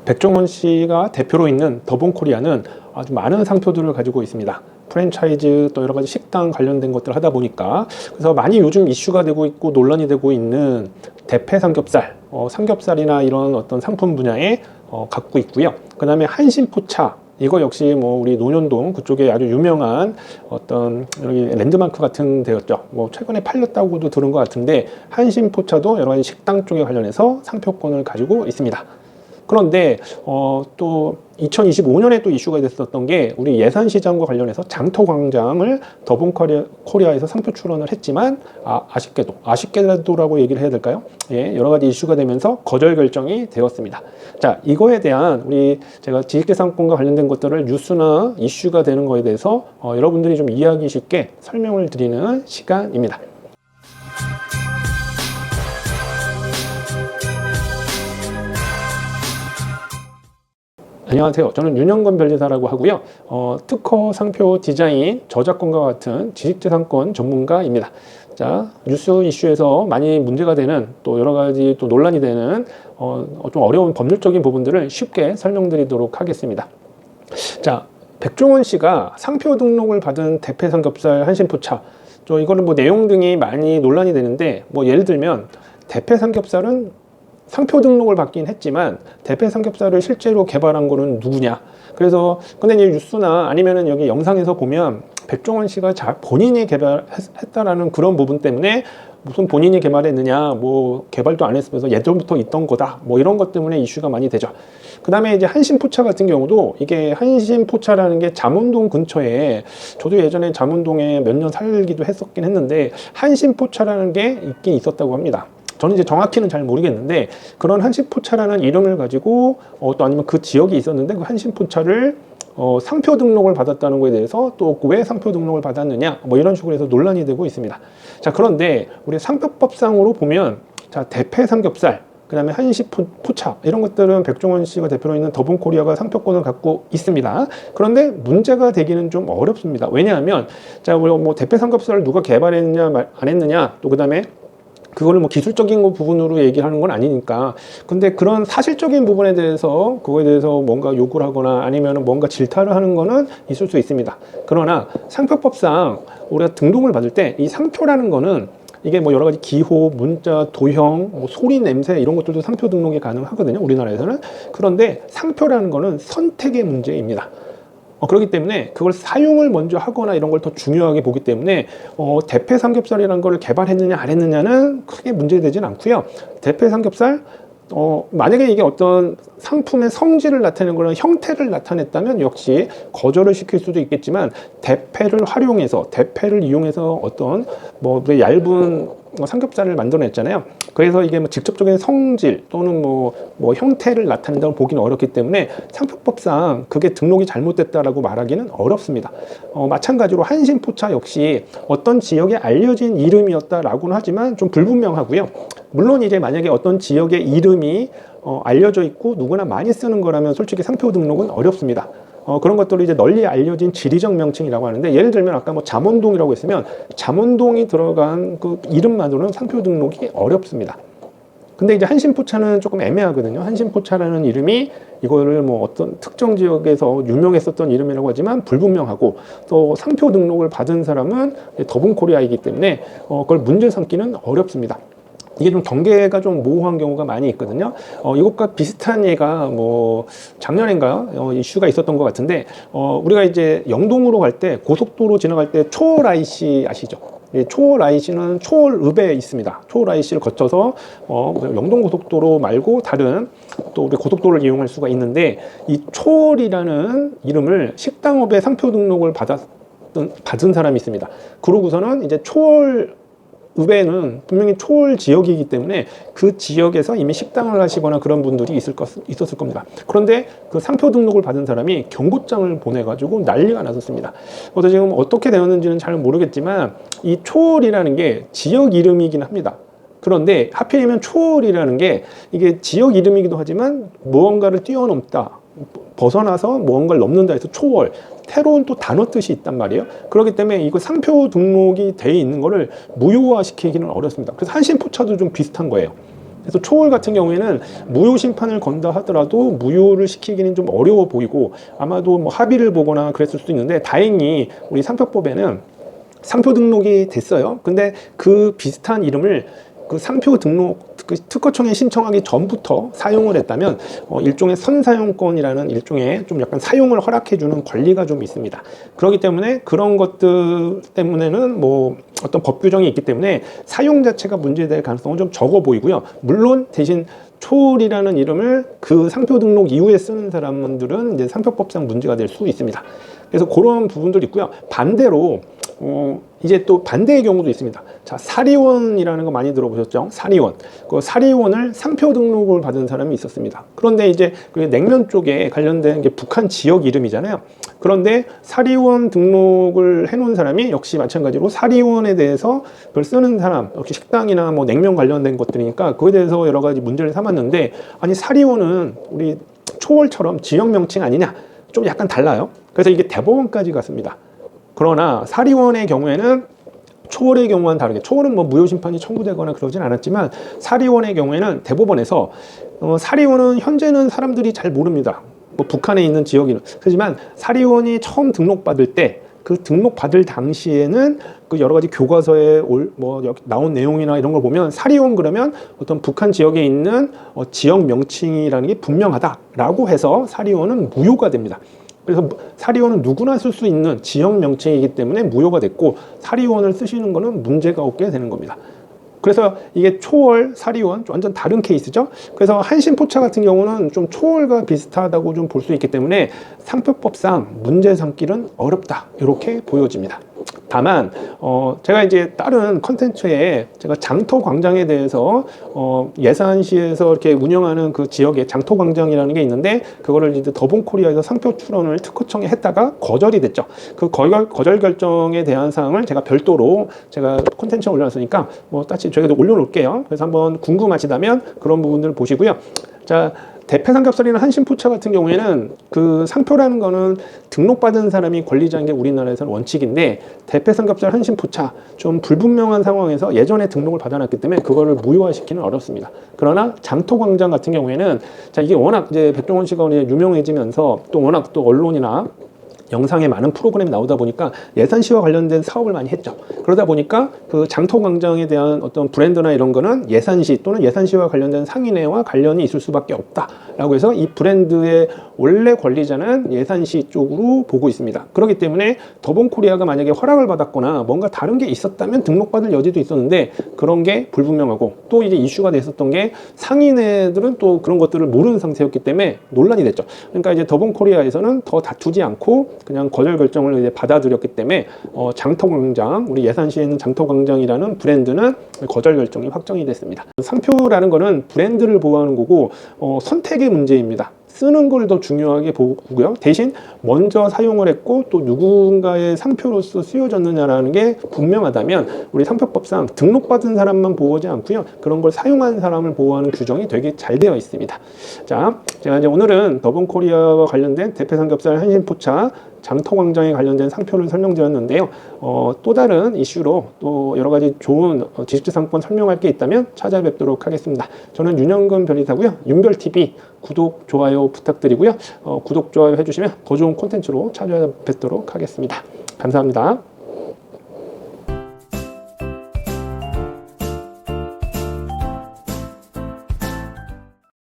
백종원 씨가 대표로 있는 더본코리아는 아주 많은 상표들을 가지고 있습니다. 프랜차이즈 또 여러 가지 식당 관련된 것들 하다 보니까, 그래서 많이 요즘 이슈가 되고 있고 논란이 되고 있는 대패 삼겹살, 삼겹살이나 이런 어떤 상품 분야에 갖고 있고요. 그 다음에 한신포차, 이거 역시 뭐 우리 논현동 그쪽에 아주 유명한 어떤 여기 랜드마크 같은 데였죠. 뭐 최근에 팔렸다고도 들은 것 같은데, 한신포차도 여러 가지 식당 쪽에 관련해서 상표권을 가지고 있습니다. 그런데 또 2025년에 또 이슈가 됐었던 게, 우리 예산시장과 관련해서 장터광장을 더본코리아에서 상표 출원을 했지만 아쉽게도라고 얘기를 해야 될까요? 예, 여러 가지 이슈가 되면서 거절 결정이 되었습니다. 자, 이거에 대한 제가 지식재산권과 관련된 것들을 뉴스나 이슈가 되는 거에 대해서 여러분들이 좀 이해하기 쉽게 설명을 드리는 시간입니다. 안녕하세요. 저는 윤영건 변리사라고 하고요. 특허, 상표, 디자인, 저작권과 같은 지식재산권 전문가입니다. 자, 뉴스 이슈에서 많이 문제가 되는, 또 여러 가지 또 논란이 되는 좀 어려운 법률적인 부분들을 쉽게 설명드리도록 하겠습니다. 자, 백종원 씨가 상표 등록을 받은 대패 삼겹살 한신포차, 이거는 뭐 내용 등이 많이 논란이 되는데, 뭐 예를 들면 대패 삼겹살은 상표 등록을 받긴 했지만 대패 삼겹살을 실제로 개발한 거는 누구냐. 그래서 근데 이제 뉴스나 아니면은 여기 영상에서 보면 백종원 씨가 본인이 개발했다라는 그런 부분 때문에, 무슨 본인이 개발했느냐, 뭐 개발도 안 했으면서 예전부터 있던 거다, 뭐 이런 것 때문에 이슈가 많이 되죠. 그 다음에 이제 한신포차 같은 경우도, 이게 한신포차라는 게 잠원동 근처에, 저도 예전에 잠원동에 몇 년 살기도 했었긴 했는데 한신포차라는 게 있긴 있었다고 합니다. 저는 이제 정확히는 잘 모르겠는데, 그런 한신포차라는 이름을 가지고 또 아니면 그 지역이 있었는데, 그 한신포차를 상표 등록을 받았다는 거에 대해서, 또 왜 상표 등록을 받았느냐, 뭐 이런 식으로 해서 논란이 되고 있습니다. 자, 그런데 우리 상표법상으로 보면, 자, 대패 삼겹살, 그 다음에 한신포차, 이런 것들은 백종원 씨가 대표로 있는 더본코리아가 상표권을 갖고 있습니다. 그런데 문제가 되기는 좀 어렵습니다. 왜냐하면, 자, 뭐 대패 삼겹살을 누가 개발했느냐 안 했느냐, 또 그 다음에 그거를 뭐 기술적인 부분으로 얘기하는 건 아니니까. 근데 그런 사실적인 부분에 대해서, 그거에 대해서 뭔가 요구를 하거나 아니면 뭔가 질타를 하는 거는 있을 수 있습니다. 그러나 상표법상 우리가 등록을 받을 때 이 상표라는 거는, 이게 뭐 여러 가지 기호, 문자, 도형, 뭐 소리, 냄새, 이런 것들도 상표 등록이 가능하거든요, 우리나라에서는. 그런데 상표라는 거는 선택의 문제입니다. 그렇기 때문에 그걸 사용을 먼저 하거나 이런 걸 더 중요하게 보기 때문에 대패 삼겹살이라는 걸 개발했느냐 안 했느냐는 크게 문제되지는 않고요. 대패 삼겹살, 만약에 이게 어떤 상품의 성질을 나타내는 거나 형태를 나타냈다면 역시 거절을 시킬 수도 있겠지만, 대패를 활용해서, 대패를 이용해서 어떤 뭐 얇은 삼겹살을 만들어냈잖아요. 그래서 이게 뭐 직접적인 성질 또는 뭐 형태를 나타낸다고 보기는 어렵기 때문에 상표법상 그게 등록이 잘못됐다라고 말하기는 어렵습니다. 마찬가지로 한신포차 역시 어떤 지역에 알려진 이름이었다라고는 하지만 좀 불분명하고요. 물론 이제 만약에 어떤 지역의 이름이 알려져 있고 누구나 많이 쓰는 거라면 솔직히 상표 등록은 어렵습니다. 그런 것들을 이제 널리 알려진 지리적 명칭이라고 하는데, 예를 들면 아까 뭐 잠원동이라고 했으면 잠원동이 들어간 그 이름만으로는 상표 등록이 어렵습니다. 근데 이제 한신포차는 조금 애매하거든요. 한신포차라는 이름이 이거를 뭐 어떤 특정 지역에서 유명했었던 이름이라고 하지만 불분명하고, 또 상표 등록을 받은 사람은 더본코리아이기 때문에 그걸 문제 삼기는 어렵습니다. 이게 좀 경계가 좀 모호한 경우가 많이 있거든요. 이것과 비슷한 예가 뭐 작년인가 이슈가 있었던 것 같은데, 우리가 이제 영동으로 갈 때 고속도로 지나갈 때 초월 IC 아시죠? 초월 IC는 초월읍에 있습니다. 초월 IC를 거쳐서 영동 고속도로 말고 다른 또 우리 고속도로를 이용할 수가 있는데, 이 초월이라는 이름을 식당업에 상표 등록을 받은 사람이 있습니다. 그러고서는 이제 읍에는 분명히 초월 지역이기 때문에 그 지역에서 이미 식당을 하시거나 그런 분들이 있었을 겁니다. 그런데 그 상표 등록을 받은 사람이 경고장을 보내가지고 난리가 났었습니다. 그래서 지금 어떻게 되었는지는 잘 모르겠지만, 이 초월이라는 게 지역 이름이긴 합니다. 그런데 하필이면 초월이라는 게 이게 지역 이름이기도 하지만 무언가를 뛰어넘다, 벗어나서 무언가를 넘는다 해서 초월, 새로운 또 단어 뜻이 있단 말이에요. 그렇기 때문에 이거 상표 등록이 돼 있는 거를 무효화시키기는 어렵습니다. 그래서 한신포차도 좀 비슷한 거예요. 그래서 초월 같은 경우에는 무효 심판을 건다 하더라도 무효를 시키기는 좀 어려워 보이고 아마도 뭐 합의를 보거나 그랬을 수도 있는데, 다행히 우리 상표법에는 상표 등록이 됐어요. 근데 그 비슷한 이름을 그 상표 등록 그 특허청에 신청하기 전부터 사용을 했다면 일종의 선사용권이라는 일종의 좀 약간 사용을 허락해주는 권리가 좀 있습니다. 그렇기 때문에 그런 것들 때문에는 뭐 어떤 법 규정이 있기 때문에 사용 자체가 문제될 가능성은 좀 적어 보이고요. 물론 대신 초월이라는 이름을 그 상표 등록 이후에 쓰는 사람들은 이제 상표법상 문제가 될 수 있습니다. 그래서 그런 부분들이 있고요. 반대로 이제 또 반대의 경우도 있습니다. 자, 사리원이라는 거 많이 들어보셨죠? 사리원. 그 사리원을 상표 등록을 받은 사람이 있었습니다. 그런데 이제 그 냉면 쪽에 관련된 게 북한 지역 이름이잖아요. 그런데 사리원 등록을 해놓은 사람이 역시 마찬가지로 사리원에 대해서 그걸 쓰는 사람, 역시 식당이나 뭐 냉면 관련된 것들이니까 그거에 대해서 여러 가지 문제를 삼았는데, 아니 사리원은 우리 초월처럼 지역 명칭 아니냐? 좀 약간 달라요. 그래서 이게 대법원까지 갔습니다. 그러나 사리원의 경우에는 초월의 경우와는 다르게, 초월은 뭐 무효 심판이 청구되거나 그러진 않았지만 사리원의 경우에는 대법원에서 사리원은 현재는 사람들이 잘 모릅니다. 뭐 북한에 있는 지역이는 하지만 사리원이 처음 등록받을 때 그 등록받을 당시에는 그 여러 가지 교과서에 뭐 나온 내용이나 이런 걸 보면 사리원 그러면 어떤 북한 지역에 있는 지역 명칭이라는 게 분명하다라고 해서 사리원은 무효가 됩니다. 그래서 사리원은 누구나 쓸 수 있는 지역 명칭이기 때문에 무효가 됐고, 사리원을 쓰시는 거는 문제가 없게 되는 겁니다. 그래서 이게 초월, 사리원 완전 다른 케이스죠. 그래서 한신포차 같은 경우는 좀 초월과 비슷하다고 좀 볼 수 있기 때문에 상표법상 문제 삼기는 어렵다, 이렇게 보여집니다. 다만 제가 이제 다른 컨텐츠에 제가 장터광장에 대해서 예산시에서 이렇게 운영하는 그 지역에 장터광장이라는 게 있는데, 그거를 이제 더본코리아에서 상표 출원을 특허청에 했다가 거절이 됐죠. 그 거절 결정에 대한 사항을 제가 별도로 제가 콘텐츠에 올려놨으니까 뭐 다시 저희가 올려놓을게요. 그래서 한번 궁금하시다면 그런 부분들을 보시고요. 자, 대패삼겹살이나 한신포차 같은 경우에는 그 상표라는 거는 등록받은 사람이 권리자인 게 우리나라에서는 원칙인데, 대패삼겹살, 한신포차 좀 불분명한 상황에서 예전에 등록을 받아놨기 때문에 그거를 무효화시키는 어렵습니다. 그러나 장터광장 같은 경우에는 자, 이게 워낙 이제 백종원 씨가 유명해지면서 또 워낙 또 언론이나 영상에 많은 프로그램이 나오다 보니까 예산시와 관련된 사업을 많이 했죠. 그러다 보니까 그 장터광장에 대한 어떤 브랜드나 이런 거는 예산시 또는 예산시와 관련된 상인회와 관련이 있을 수밖에 없다라고 해서 이 브랜드의 원래 권리자는 예산시 쪽으로 보고 있습니다. 그렇기 때문에 더본코리아가 만약에 허락을 받았거나 뭔가 다른 게 있었다면 등록받을 여지도 있었는데, 그런 게 불분명하고 또 이제 이슈가 됐었던 게 상인회들은 또 그런 것들을 모르는 상태였기 때문에 논란이 됐죠. 그러니까 이제 더본코리아에서는 더 다투지 않고 그냥 거절 결정을 이제 받아들였기 때문에 장터광장, 우리 예산시에 있는 장터광장이라는 브랜드는 거절 결정이 확정이 됐습니다. 상표라는 거는 브랜드를 보호하는 거고 선택의 문제입니다. 쓰는 걸 더 중요하게 보고요. 대신 먼저 사용을 했고 또 누군가의 상표로서 쓰여졌느냐라는 게 분명하다면 우리 상표법상 등록받은 사람만 보호하지 않고요. 그런 걸 사용한 사람을 보호하는 규정이 되게 잘 되어 있습니다. 자, 제가 이제 오늘은 더본코리아와 관련된 대패삼겹살, 한신포차, 장터광장에 관련된 상표를 설명드렸는데요. 또 다른 이슈로 또 여러 가지 좋은 지식재산권 설명할 게 있다면 찾아뵙도록 하겠습니다. 저는 윤영근 변리사고요. 윤별TV 구독, 좋아요 부탁드리고요. 구독, 좋아요 해주시면 더 좋은 콘텐츠로 찾아뵙도록 하겠습니다. 감사합니다.